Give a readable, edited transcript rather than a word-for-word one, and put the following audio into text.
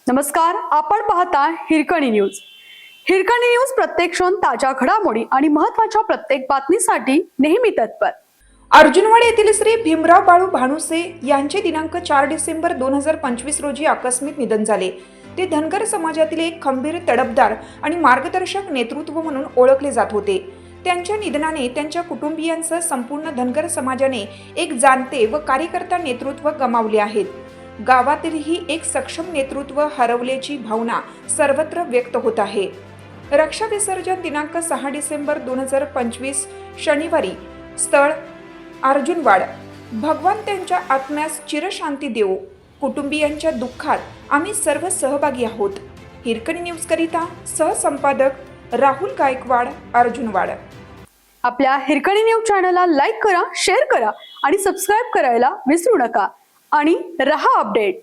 नमस्कार, आपण पाहता हिरकणी न्यूज. हिरकणी न्यूज प्रत्येक क्षण ताज्या घडामोडी आणि महत्त्वाच्या प्रत्येक बातमीसाठी नेहमी तत्पर. अर्जुनवाड येथील श्री भीमराव बाळू भानुसे यांचे दिनांक 4 डिसेंबर 2025 रोजी आकस्मिक निधन झाले. ते धनगर समाजातील एक खंबीर, तडफदार आणि मार्गदर्शक नेतृत्व म्हणून ओळखले जात होते. त्यांच्या निधनाने त्यांच्या कुटुंबियांसह संपूर्ण धनगर समाजाने एक जाणते व कार्यकर्ता नेतृत्व गमावले आहेत. गावातीलही एक सक्षम नेतृत्व हरवल्याची भावना सर्वत्र व्यक्त होत आहे. रक्षा विसर्जन दिनांक 6 डिसेंबर 2025 शनिवारी, स्थळ अर्जुनवाड. भगवान त्यांच्या आत्म्यास चिरशांती देवो. कुटुंबियांच्या दुःखात आम्ही सर्व सहभागी आहोत. हिरकणी न्यूज करिता सहसंपादक राहुल गायकवाड, अर्जुनवाड. आपल्या हिरकणी न्यूज चॅनलला लाईक करा, शेअर करा आणि सबस्क्राईब करायला विसरू नका. आणि रहा अपडेट.